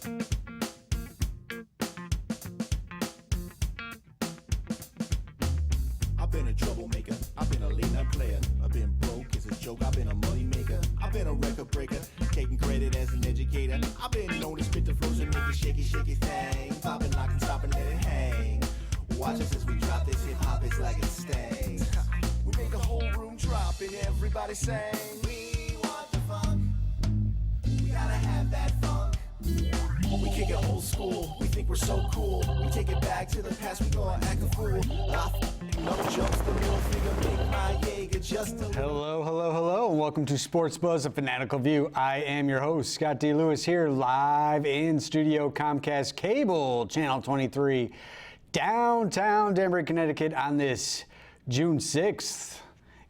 I've been a troublemaker, I've been a late-night player, I've been broke, it's a joke, I've been a money maker, I've been a record breaker, taking credit as an educator, I've been known to spit the flows and make the shaky, shaky thing, popping, lock and stop and let it hang. Watch us as we drop this hip-hop, it's like it stings. We make the whole room drop and everybody sing. We want the funk, we gotta have that funk. We kick it old school, we think we're so cool. We take it back to the past, we gonna act a fool. No jokes, the middle finger make my Jaeger just a Hello, hello, hello, and welcome to Sports Buzz, a fanatical view. I am your host, Scott D. Lewis, here live in studio Comcast Cable, Channel 23, downtown Danbury, Connecticut, on this June 6th,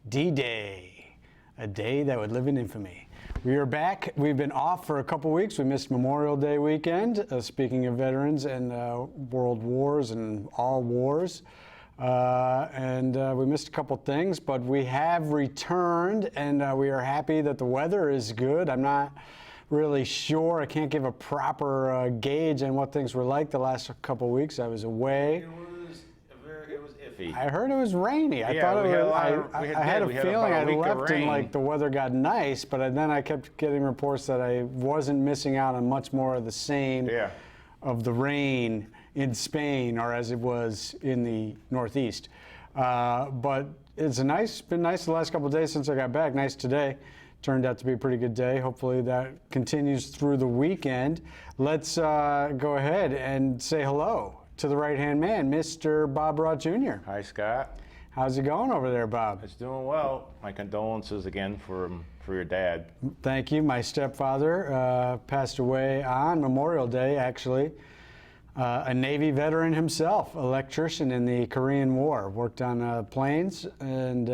D-Day, a day that would live in infamy. We are back. We've been off for a couple weeks. We missed Memorial Day weekend, speaking of veterans and world wars and all wars. We missed a couple things, but we have returned, and we are happy that the weather is good. I'm not really sure. I can't give a proper gauge on what things were like the last couple weeks. I was away. It was iffy. I heard it was rainy. I thought it was. I had a feeling I left and like the weather got nice, but then I kept getting reports that I wasn't missing out on much more of the same of the rain in Spain, or as it was in the Northeast. But it's been nice the last couple of days since I got back. Nice today. Turned out to be a pretty good day. Hopefully that continues through the weekend. Let's go ahead and say hello to the right-hand man, Mr. Bob Roth Jr. Hi, Scott. How's it going over there, Bob? It's doing well. My condolences again for your dad. Thank you. My stepfather passed away on Memorial Day, actually. A Navy veteran himself, electrician in the Korean War, worked on planes and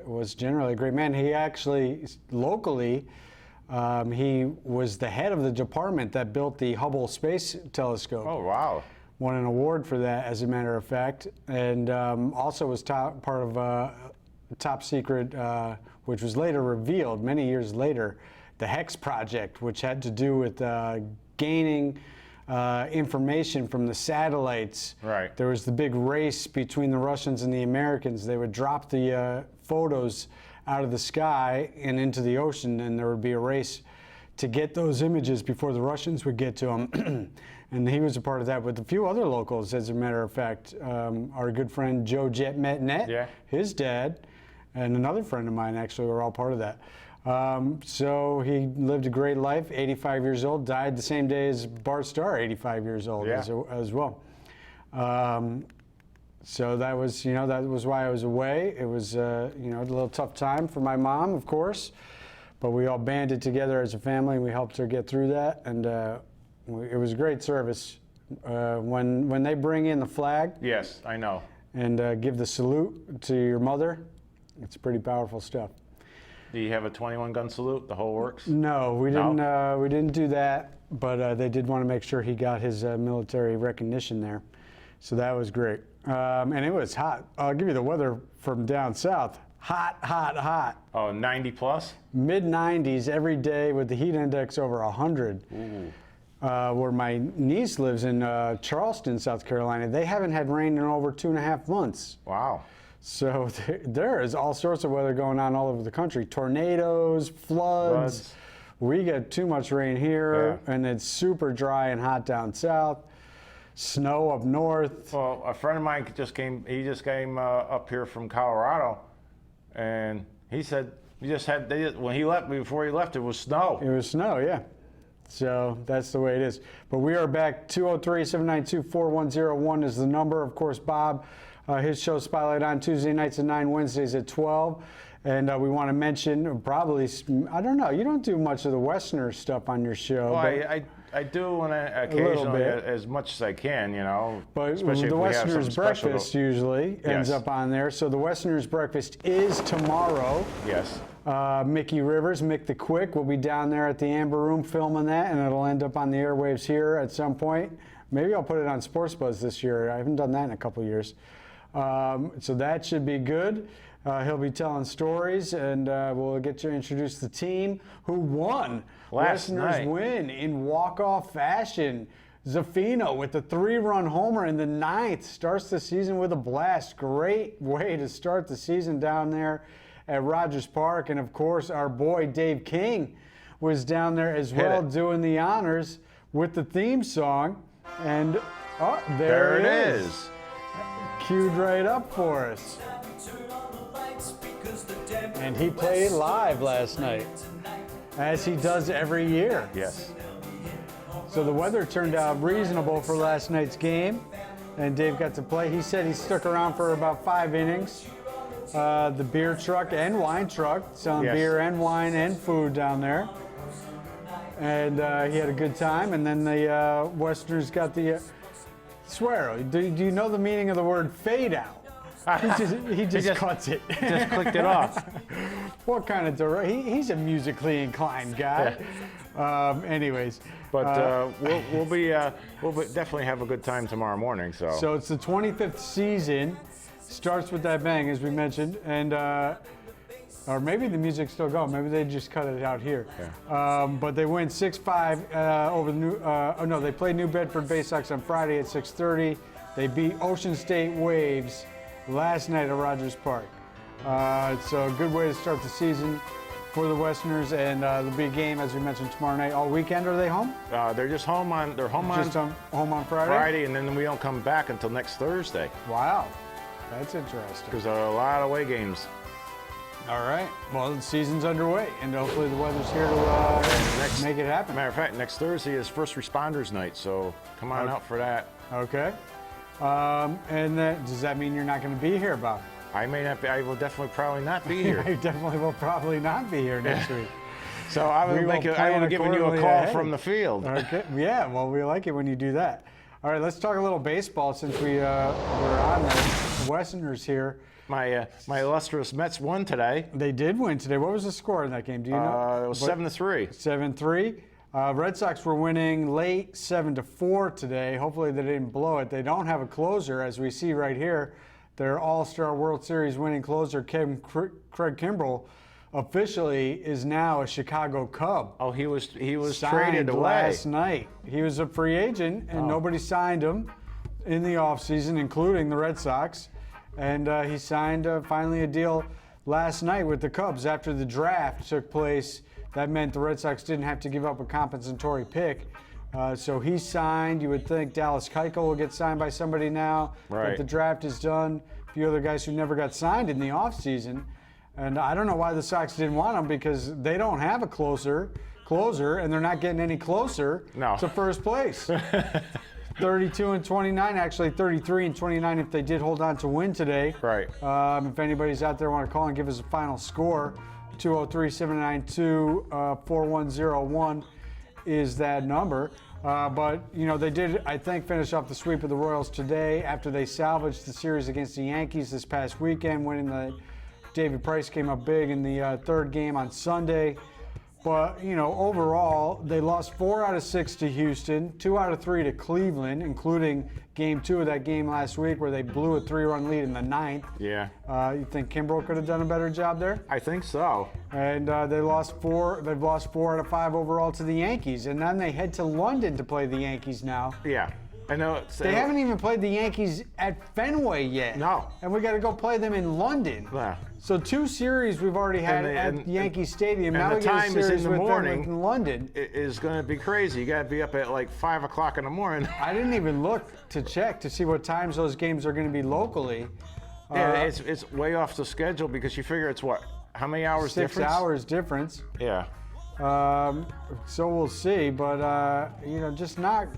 was generally a great man. He actually, locally, he was the head of the department that built the Hubble Space Telescope. Oh, wow. Won an award for that, as a matter of fact, and also was part of top secret, which was later revealed many years later, the HEX project, which had to do with gaining information from the satellites. Right. There was the big race between the Russians and the Americans. They would drop the photos out of the sky and into the ocean, and there would be a race to get those images before the Russians would get to them. And he was a part of that with a few other locals, as a matter of fact. Our good friend Joe Jet Metnet, his dad, and another friend of mine actually were all part of that. So he lived a great life, 85 years old, died the same day as Bart Starr, 85 years old as well. So that was, that was why I was away. It was, a little tough time for my mom, of course, but we all banded together as a family and we helped her get through that. And it was a great service. When they bring in the flag. Yes, I know. And give the salute to your mother, it's pretty powerful stuff. Do you have a 21-gun salute, the whole works? No, we didn't do that, but they did want to make sure he got his military recognition there. So that was great. And it was hot. I'll give you the weather from down south. Hot, hot, hot. Oh, 90 plus? Mid-90s every day with the heat index over 100. Ooh. Where my niece lives in Charleston, South Carolina, they haven't had rain in over 2.5 months. Wow. So there is all sorts of weather going on all over the country. Tornadoes, floods. We get too much rain here, and it's super dry and hot down south. Snow up north. Well, a friend of mine just came up here from Colorado, and he said when he left, before he left, it was snow. It was snow, yeah. So that's the way it is. But we are back. 203-792-4101 is the number. Of course, Bob, his show Spotlight on Tuesday nights at 9, Wednesdays at 12. And we want to mention probably, I don't know, you don't do much of the Westerner stuff on your show. Well, I do when occasionally, as much as I can, But especially the if Westerners Breakfast usually ends up on there. So the Westerners Breakfast is tomorrow. Yes. Mickey Rivers, Mick the Quick, will be down there at the Amber Room filming that, and it'll end up on the airwaves here at some point. Maybe I'll put it on Sports Buzz this year. I haven't done that in a couple years. So that should be good. He'll be telling stories, and we'll get you introduced to the team who won. Last Listeners night. win in walk-off fashion. Zafino with the 3-run homer in the 9th starts the season with a blast. Great way to start the season down there at Rogers Park. And, of course, our boy Dave King was down there as well doing the honors with the theme song. And, oh, there it is. Queued right up for us. And he played live last night, as he does every year. Yes. So the weather turned out reasonable for last night's game, and Dave got to play. He said he stuck around for about 5 innings. The beer truck and wine truck, selling beer and wine and food down there. And he had a good time. And then the Westerners got the swear. Do you know the meaning of the word fade out? He just cuts it. Just clicked it off. What kind of he's a musically inclined guy. Anyways. But we'll definitely have a good time tomorrow morning. So it's the 25th season. Starts with that bang, as we mentioned, and or maybe the music's still going. Maybe they just cut it out here. Yeah. But they win 6-5 over the they played New Bedford Bay Sox on Friday at 6:30. They beat Ocean State Waves last night at Rogers Park. So a good way to start the season for the Westerners, and there'll be a game, as we mentioned, tomorrow night. All weekend, are they home? They're just home on. They're home on Friday. Friday, and then we don't come back until next Thursday. Wow, that's interesting. Because there are a lot of away games. All right. Well, the season's underway, and hopefully the weather's here to make it happen. Matter of fact, next Thursday is First Responders Night, so come on out for that. Okay. And then, does that mean you're not going to be here, Bob? I may not be. I will definitely probably not be here. I definitely will probably not be here next week. So I will be giving you a call from the field. Okay. Yeah. Well, we like it when you do that. All right. Let's talk a little baseball since we're on the Westerners here. My illustrious Mets won today. They did win today. What was the score in that game? Do you know? It was 7-3. 7-3. Red Sox were winning late 7-4 today. Hopefully they didn't blow it. They don't have a closer, as we see right here. Their All-Star World Series winning closer, Craig Kimbrell, officially is now a Chicago Cub. Oh, he was Signed traded away last night. He was a free agent, and nobody signed him in the offseason, including the Red Sox. And he signed finally a deal last night with the Cubs after the draft took place. That meant the Red Sox didn't have to give up a compensatory pick. So he signed. You would think Dallas Keuchel will get signed by somebody now. Right. But the draft is done. A few other guys who never got signed in the offseason. And I don't know why the Sox didn't want him, because they don't have a closer, and they're not getting any closer to first place. 32-29, actually 33-29 if they did hold on to win today. Right. If anybody's out there want to call and give us a final score, 203-792-4101 is that number. But, you know, they did, I think, finish off the sweep of the Royals today after they salvaged the series against the Yankees this past weekend, winning the David Price came up big in the third game on Sunday. But, you know, overall, they lost 4 out of 6 to Houston, 2 out of 3 to Cleveland, including Game 2 of that game last week where they blew a 3-run lead in the 9th. Yeah. You think Kimbrell could have done a better job there? I think so. And they've lost 4 out of 5 overall to the Yankees. And then they head to London to play the Yankees now. Yeah. I know. They haven't even played the Yankees at Fenway yet. No. And we got to go play them in London. Yeah. So 2 series we've already had at Yankee Stadium. And now the we get time a series is in the with morning. them in London. It is going to be crazy. You got to be up at like 5 o'clock in the morning. I didn't even look to check to see what times those games are going to be locally. Yeah, it's way off the schedule because you figure it's what? How many hours 6 difference? 6 hours difference. Yeah. So we'll see, but you know, just not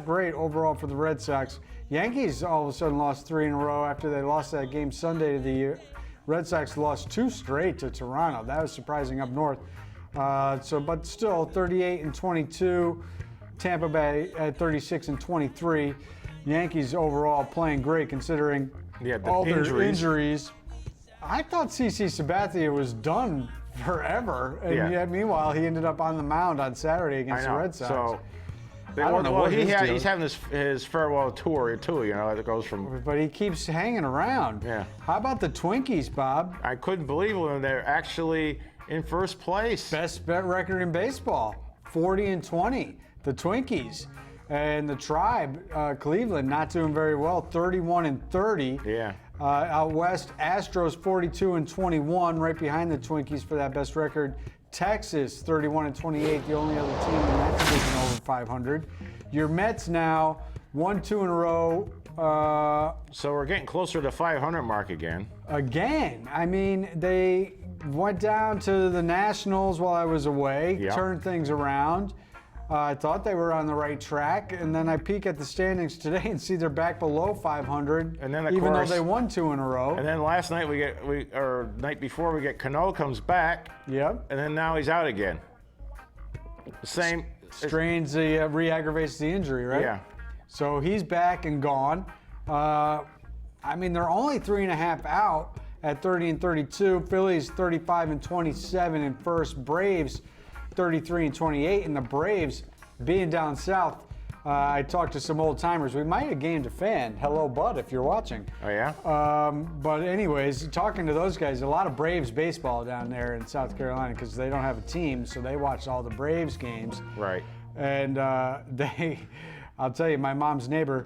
great overall for the Red Sox. Yankees all of a sudden lost 3 in a row after they lost that game Sunday to the Red Sox. Lost 2 straight to Toronto. That was surprising up north. But still 38-22. Tampa Bay at 36-23. Yankees overall playing great considering all their injuries. I thought CC Sabathia was done forever, and yet meanwhile he ended up on the mound on Saturday against the Red Sox. So I don't know what he's deal. having his farewell tour too. You know, that goes from. But he keeps hanging around. Yeah. How about the Twinkies, Bob? I couldn't believe when they're actually in first place. Best bet record in baseball, 40-20. The Twinkies. And the Tribe, Cleveland, not doing very well, 31-30. Yeah. Out west, Astros 42-21, right behind the Twinkies for that best record. Texas 31-28, the only other team in that division over 500. Your Mets now 1-2 in a row. So we're getting closer to the 500 mark again. Again, I mean, they went down to the Nationals while I was away, Yep. turned things around. I thought they were on the right track, and then I peek at the standings today and see they're back below 500, And then, of even course- though they won 2 in a row. And then last night night before we get Cano comes back, Yep. and then now he's out again. The same. Strains the re-aggravates the injury, right? Yeah. So he's back and gone. I mean, they're only 3.5 out at 30-32. Phillies 35-27 in first. Braves 33-28, and the Braves being down south. I talked to some old timers. We might have gained a fan. Hello, Bud, if you're watching. Oh yeah. But anyways, talking to those guys, a lot of Braves baseball down there in South Carolina because they don't have a team, so they watch all the Braves games. Right. And I'll tell you, my mom's neighbor,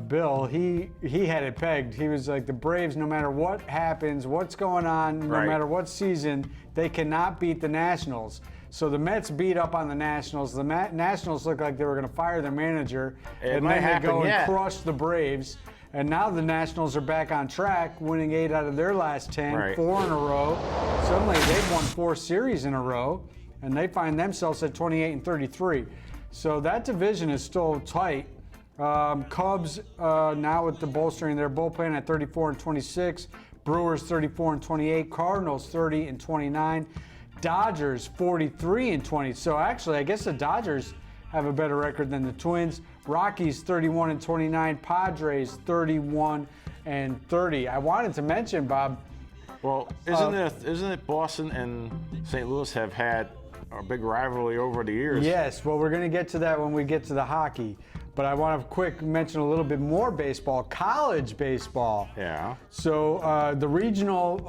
Bill, he had it pegged. He was like, the Braves, no matter what happens, what's going on, no Right. matter what season, they cannot beat the Nationals. So the Mets beat up on the Nationals. The Nationals looked like they were going to fire their manager. It and might then they happen go and yet. crush the Braves. And now the Nationals are back on track, winning 8 out of their last 10, Right. 4 in a row. Suddenly they've won 4 series in a row, and they find themselves at 28-33. So that division is still tight. Cubs now with the bolstering their bullpen at 34-26. Brewers 34-28. Cardinals 30-29. Dodgers 43-20. So actually, I guess the Dodgers have a better record than the Twins. Rockies 31-29. Padres 31-30. I wanted to mention, Bob. Well, isn't it Boston and St. Louis have had a big rivalry over the years? Yes, well, we're going to get to that when we get to the hockey. But I want to quick mention a little bit more baseball, college baseball. Yeah. So the regional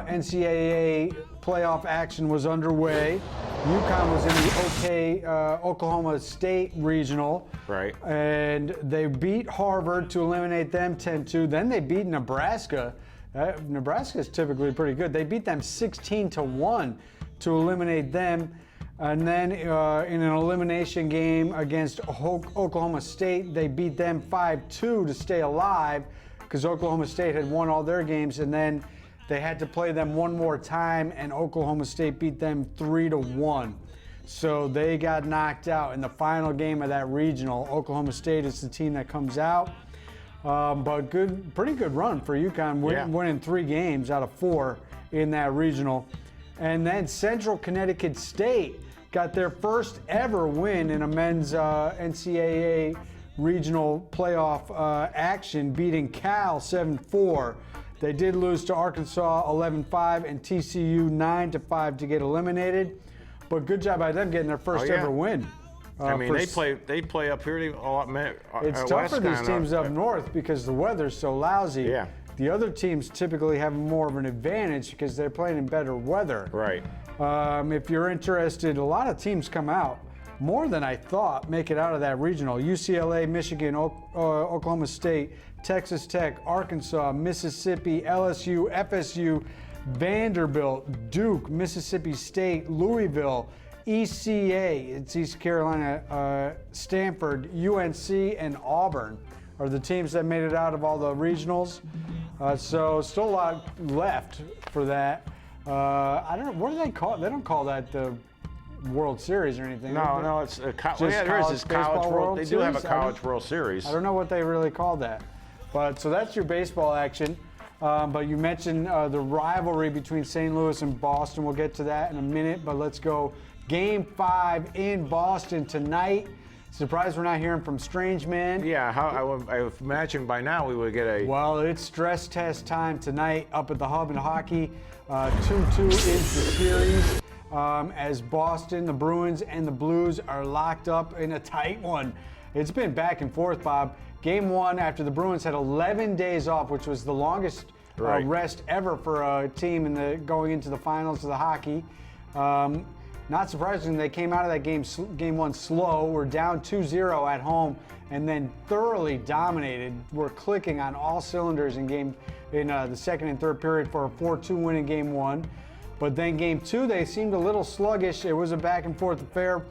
NCAA playoff action was underway. UConn was in the Oklahoma State regional. Right. And they beat Harvard to eliminate them 10-2. Then they beat Nebraska. Nebraska is typically pretty good. They beat them 16-1 to eliminate them. And then in an elimination game against Oklahoma State, they beat them 5-2 to stay alive because Oklahoma State had won all their games, and then they had to play them one more time, and Oklahoma State beat them 3-1. So they got knocked out in the final game of that regional. Oklahoma State is the team that comes out. But pretty good run for UConn, winning 3 games out of 4 in that regional. And then Central Connecticut State got their first ever win in a men's NCAA regional playoff action, beating Cal 7-4. They did lose to Arkansas 11-5 and TCU 9-5 to get eliminated. But good job by them getting their first ever win. I mean, they play up here. It's tough for these teams up north because the weather's so lousy. Yeah. The other teams typically have more of an advantage because they're playing in better weather. Right. If you're interested, a lot of teams come out. More than I thought make it out of that regional. UCLA, Michigan, Oklahoma State, Texas Tech, Arkansas, Mississippi, LSU, FSU, Vanderbilt, Duke, Mississippi State, Louisville, ECA, it's East Carolina, Stanford, UNC, and Auburn are the teams that made it out of all the regionals. So still a lot left for that. I don't know, what do they call it? They don't call that the World Series or anything. No, it's a Just there is this college college baseball World. World They do have a Series? college World Series. I don't know what they really call that. But so that's your baseball action. But you mentioned the rivalry between St. Louis and Boston. We'll get to that in a minute, but let's go. Game 5 in Boston tonight. Surprised we're not hearing from Strange Man. Yeah, I would imagine by now we would get a. Well, it's stress test time tonight up at the Hub in hockey. 2-2 is the series. as Boston, the Bruins, and the Blues are locked up in a tight one. It's been back and forth, Bob. Game 1, after the Bruins had 11 days off, which was the longest rest ever for a team going into the finals of the hockey. Not surprisingly, they came out of that game 1 slow. Were down 2-0 at home, and then thoroughly dominated. Were clicking on all cylinders in the second and third period for a 4-2 win in Game 1. But then Game 2, they seemed a little sluggish. It was a back and forth affair,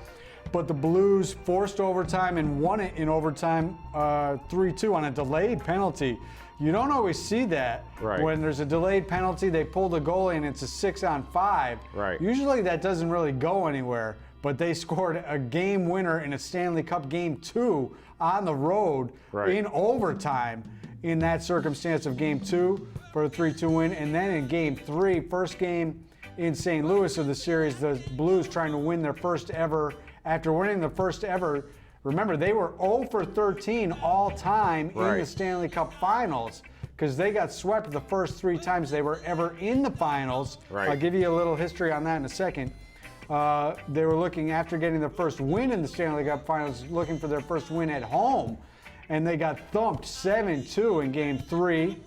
but the Blues forced overtime and won it in overtime 3-2 on a delayed penalty. You don't always see that. Right. When there's a delayed penalty, they pull the goalie and it's a 6-on-5. Right. Usually that doesn't really go anywhere, but they scored a game winner in a Stanley Cup Game 2 on the road in overtime in that circumstance of Game 2 for a 3-2 win. And then in Game 3, first game in St. Louis of the series, the Blues trying to win their first ever, after winning the first ever. Remember, they were 0 for 13 all time in the Stanley Cup Finals because they got swept the first 3 times they were ever in the finals. I'll give you a little history on that in a second. They were looking, after getting their first win in the Stanley Cup Finals, looking for their first win at home, and they got thumped 7-2 in Game 3.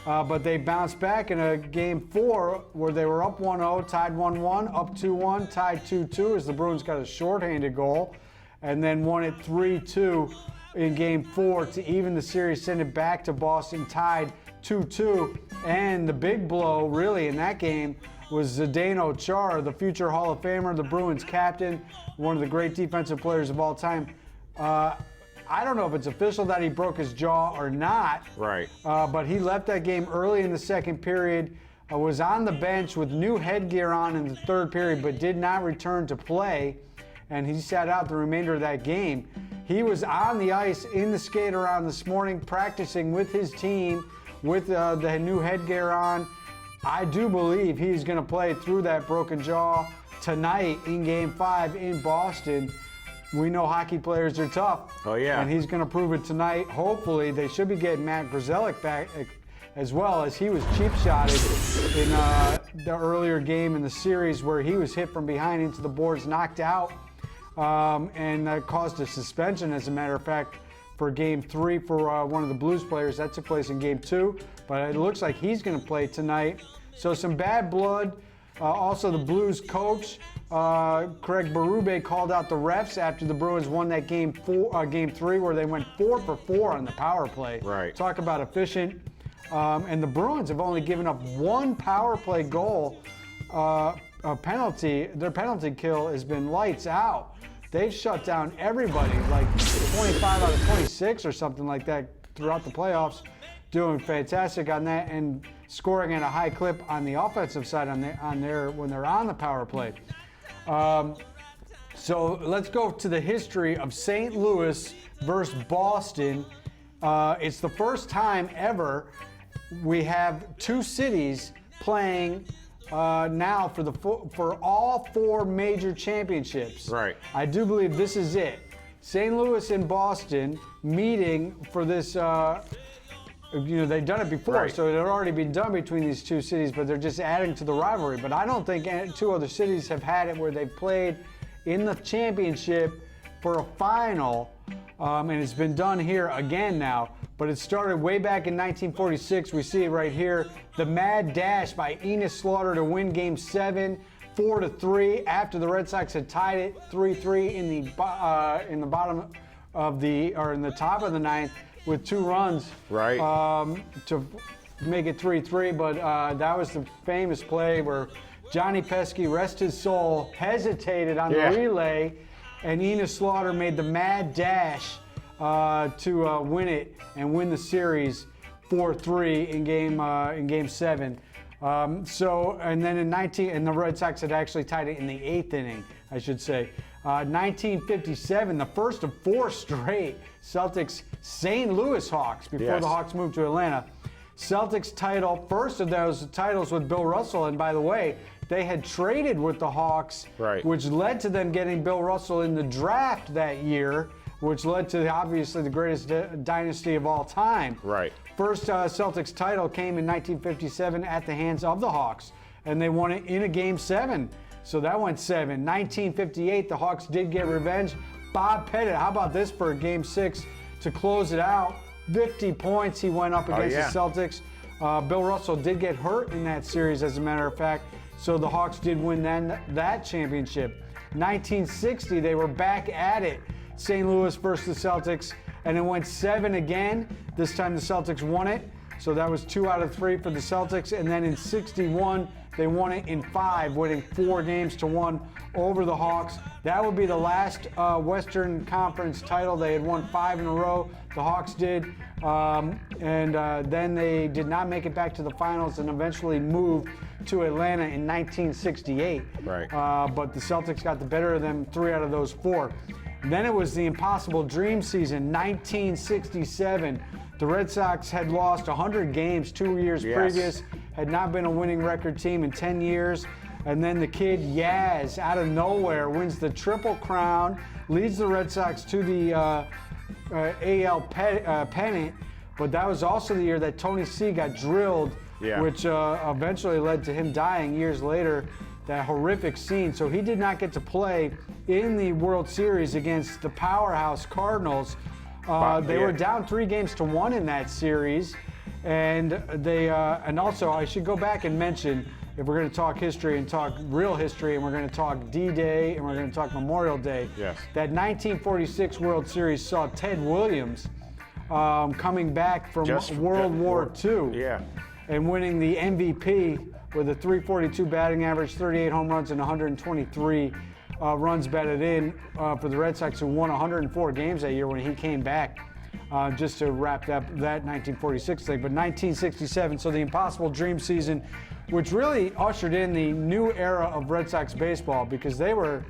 But they bounced back in a Game 4 where they were up 1-0, tied 1-1, up 2-1, tied 2-2 as the Bruins got a shorthanded goal, and then won it 3-2 in Game 4 to even the series, send it back to Boston, tied 2-2. And the big blow, really, in that game was Zdeno Chara, the future Hall of Famer, the Bruins captain, one of the great defensive players of all time. I don't know if it's official that he broke his jaw or not. But he left that game early in the second period, was on the bench with new headgear on in the third period, but did not return to play. And he sat out the remainder of that game. He was on the ice in the skate around this morning, practicing with his team with the new headgear on. I do believe he's going to play through that broken jaw tonight in Game 5 in Boston. We know hockey players are tough. And he's going to prove it tonight. Hopefully, they should be getting Matt Grzelcyk back as well, as he was cheap-shotted in the earlier game in the series where he was hit from behind into the boards, knocked out, and that caused a suspension, as a matter of fact, for Game 3 for one of the Blues players. That took place in Game 2, but it looks like he's going to play tonight. So some bad blood. Also, the Blues coach, Craig Berube, called out the refs after the Bruins won that Game 3, where they went 4 for 4 on the power play. Talk about efficient. And the Bruins have only given up 1 power play goal, penalty. Their penalty kill has been lights out. They've shut down everybody, like 25 out of 26 or something like that throughout the playoffs. Doing fantastic on that and scoring at a high clip on the offensive side when they're on the power play. So let's go to the history of St. Louis versus Boston. It's the first time ever we have 2 cities playing now for all 4 major championships. I do believe this is it. St. Louis and Boston meeting for this. They've done it before, so it had already been done between these 2 cities, but they're just adding to the rivalry. But I don't think 2 other cities have had it where they've played in the championship for a final, and it's been done here again now. But it started way back in 1946. We see it right here. The mad dash by Enos Slaughter to win Game 7, 4-3, after the Red Sox had tied it 3-3 in the bottom of in the top of the 9th. With 2 runs to make it 3-3, but that was the famous play where Johnny Pesky, rest his soul, hesitated on the relay, and Enos Slaughter made the mad dash to win it and win the series 4-3 in Game 7. And then and the Red Sox had actually tied it in the 8th inning, I should say. 1957, the first of 4 straight Celtics St. Louis Hawks before the Hawks moved to Atlanta. Celtics title, first of those titles with Bill Russell, and by the way, they had traded with the Hawks, which led to them getting Bill Russell in the draft that year, which led to obviously the greatest dynasty of all time. First Celtics title came in 1957 at the hands of the Hawks, and they won it in a Game 7. So that went 7. 1958, the Hawks did get revenge. Bob Pettit, how about this for Game 6 to close it out? 50 points he went up against the Celtics. Bill Russell did get hurt in that series, as a matter of fact. So the Hawks did win that championship. 1960, they were back at it. St. Louis versus the Celtics, and it went 7 again. This time the Celtics won it. So that was 2 out of 3 for the Celtics. And then in 61, they won it in 5, winning 4-1 over the Hawks. That would be the last Western Conference title. They had won 5 in a row. The Hawks did. Then they did not make it back to the finals and eventually moved to Atlanta in 1968. Right. But the Celtics got the better of them 3 out of those 4. Then it was the impossible dream season, 1967. The Red Sox had lost 100 games 2 years previous, had not been a winning record team in 10 years. And then the kid Yaz, out of nowhere, wins the Triple Crown, leads the Red Sox to the AL pennant. But that was also the year that Tony C got drilled, which eventually led to him dying years later. That horrific scene. So he did not get to play in the World Series against the powerhouse Cardinals. They were down 3-1 in that series, and and also I should go back and mention, if we're going to talk history and talk real history, and we're going to talk D-Day and we're going to talk Memorial Day, that 1946 World Series saw Ted Williams coming back from World War II and winning the MVP with a .342 batting average, 38 home runs, and 123 runs batted in for the Red Sox, who won 104 games that year when he came back, just to wrap up that 1946 thing. But 1967, so the impossible dream season, which really ushered in the new era of Red Sox baseball, because they were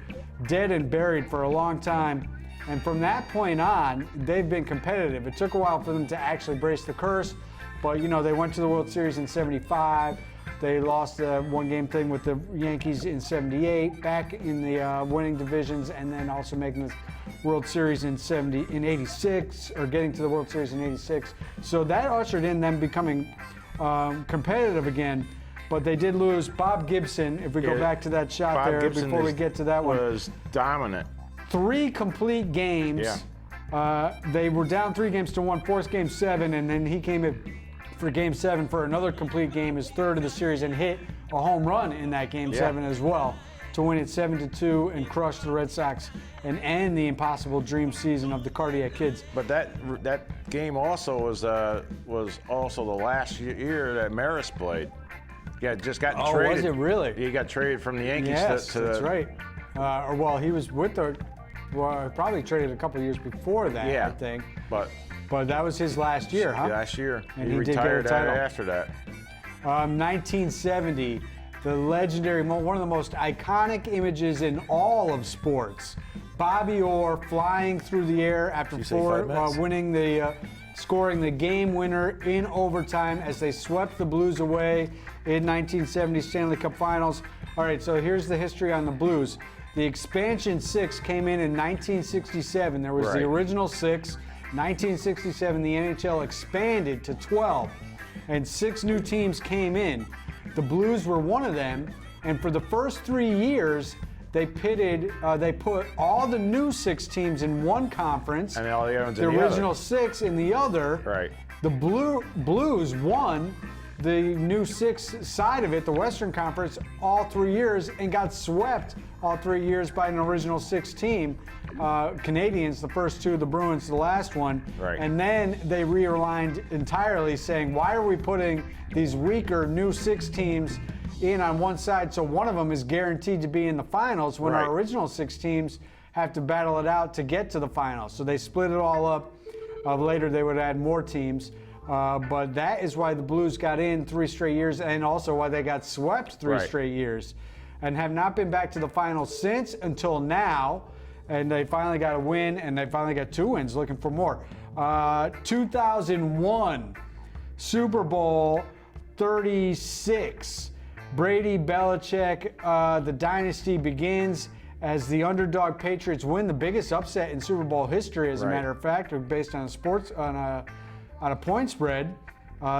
dead and buried for a long time. And from that point on, they've been competitive. It took a while for them to actually brace the curse, but they went to the World Series in '75. They lost the 1-game thing with the Yankees in '78, back in the winning divisions, and then also making the World Series in '86, or getting to the World Series in '86. So that ushered in them becoming competitive again. But they did lose. Bob Gibson, if we go back to that shot Bob there Gibson before we get to that one, was dominant. 3 complete games. They were down 3-1, forced Game 7, and then he came in for Game 7 for another complete game, his 3rd of the series, and hit a home run in that Game 7 as well to win it 7-2 and crush the Red Sox and end the impossible dream season of the Cardiac Kids. But that game also was also the last year that Maris played. Yeah, just got traded. Oh, was it really? He got traded from the Yankees. Yes, to that's right. Well, he was with the. Well, probably traded a couple of years before that, I think. But that was his last year, huh? Last year. And he did get a retired title after that. 1970, the legendary, one of the most iconic images in all of sports. Bobby Orr flying through the air after winning scoring the game winner in overtime as they swept the Blues away in 1970 Stanley Cup Finals. All right, so here's the history on the Blues. The expansion 6 came in 1967. There was the original 6. 1967, the NHL expanded to 12, and 6 new teams came in. The Blues were one of them, and for the first 3 years, they put all the new 6 teams in one conference, and all the other ones in the original 6 in the other. Right. The Blues won the new 6 side of it, the Western Conference, all 3 years, and got swept all 3 years by an original 6 team. Canadians, the first 2, the Bruins, the last one. Right. And then they realigned entirely, saying, why are we putting these weaker new 6 teams in on one side, so one of them is guaranteed to be in the finals when our original 6 teams have to battle it out to get to the finals. So they split it all up. Later they would add more teams. But that is why the Blues got in 3 straight years, and also why they got swept 3 straight years, and have not been back to the finals since until now. And they finally got a win, and they finally got 2 wins, looking for more. 2001, Super Bowl 36. Brady, Belichick, the dynasty begins as the underdog Patriots win the biggest upset in Super Bowl history, as a matter of fact, based on a point spread.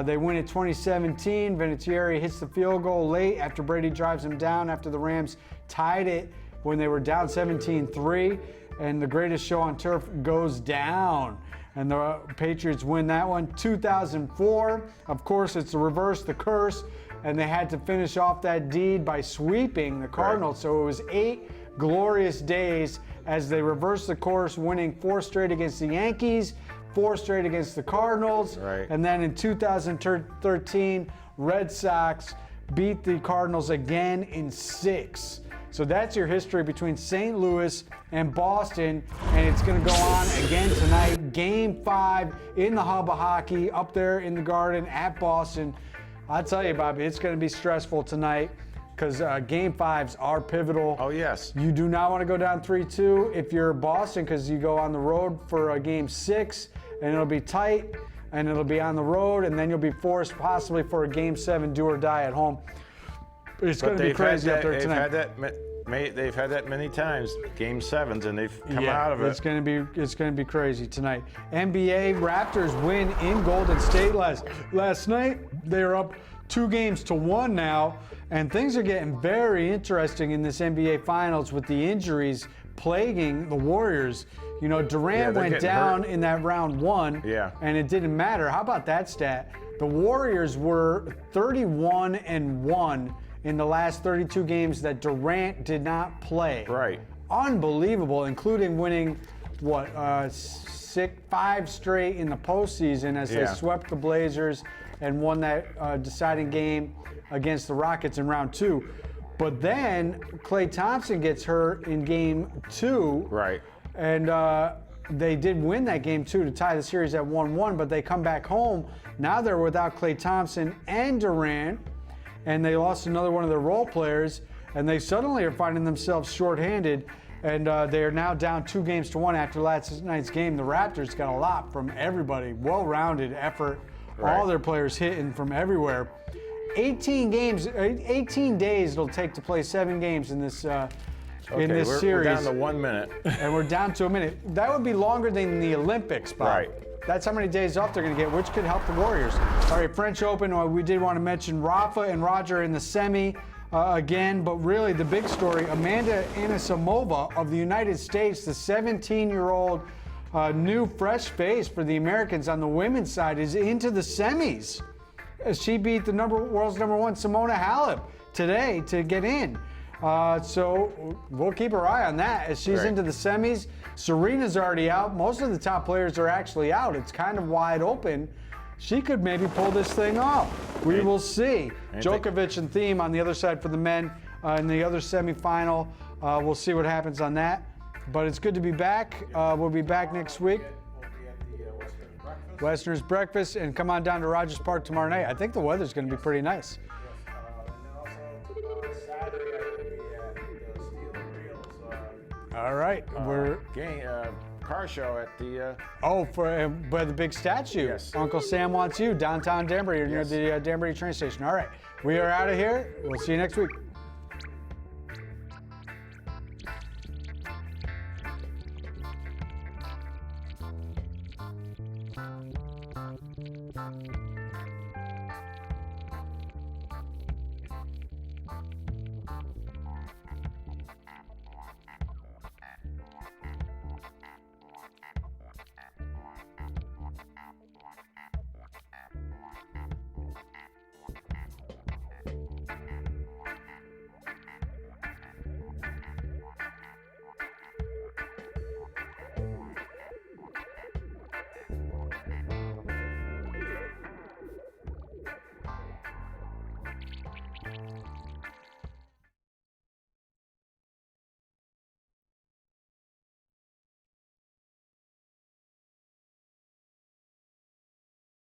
They win it 2017. Vinatieri hits the field goal late after Brady drives him down after the Rams tied it when they were down 17-3. And the greatest show on turf goes down. And the Patriots win that one. 2004, of course, it's the reverse, the curse. And they had to finish off that deed by sweeping the Cardinals. Right. So it was 8 glorious days as they reversed the course, winning 4 straight against the Yankees, 4 straight against the Cardinals. Right. And then in 2013, Red Sox beat the Cardinals again in 6. So that's your history between St. Louis and Boston, and it's going to go on again tonight. Game 5 in the hub of hockey up there in the Garden at Boston. I'll tell you, Bobby, it's going to be stressful tonight because Game 5s are pivotal. Oh, yes. You do not want to go down 3-2 if you're Boston because you go on the road for a Game 6, and it'll be tight, and it'll be on the road, and then you'll be forced possibly for a Game 7 do or die at home. It's going to be crazy up there tonight. They've had that many times, Game 7s, and they've come out of it. It's going to be crazy tonight. NBA Raptors win in Golden State last night. They are up 2-1 now, and things are getting very interesting in this NBA Finals with the injuries plaguing the Warriors. You know, Durant went down in that round 1, and it didn't matter. How about that stat? The Warriors were 31-1 in the last 32 games that Durant did not play. Right. Unbelievable, including winning, 5 straight in the postseason as they swept the Blazers and won that deciding game against the Rockets in round 2. But then Klay Thompson gets hurt in game 2. Right. And they did win that game 2 to tie the series at 1-1, but they come back home. Now they're without Klay Thompson and Durant, and they lost another one of their role players, and they suddenly are finding themselves shorthanded, and they are now down 2-1 after last night's game. The Raptors got a lot from everybody, well-rounded effort, all their players hitting from everywhere. 18 days it'll take to play 7 games in this series. We're down to 1 minute. And we're down to a minute. That would be longer than the Olympics, Bob. Right. That's how many days off they're going to get, which could help the Warriors. All right, French Open, we did want to mention Rafa and Roger in the semi again, but really the big story, Amanda Anisimova of the United States, the 17-year-old new fresh face for the Americans on the women's side, is into the semis. She beat the world's number 1 Simona Halep today to get in. So we'll keep our eye on that as she's into the semis. Serena's already out. Most of the top players are actually out. It's kind of wide open. She could maybe pull this thing off. We will see. Djokovic and Thiem on the other side for the men in the other semifinal. We'll see what happens on that. But it's good to be back. We'll be back next week. Westerners Breakfast, and come on down to Rogers Park tomorrow night. I think the weather's going to be pretty nice. All right, we're car show at the. by the big statue. Yes. Uncle Sam wants you downtown Danbury, near the Danbury train station. All right, we are out of here. We'll see you next week.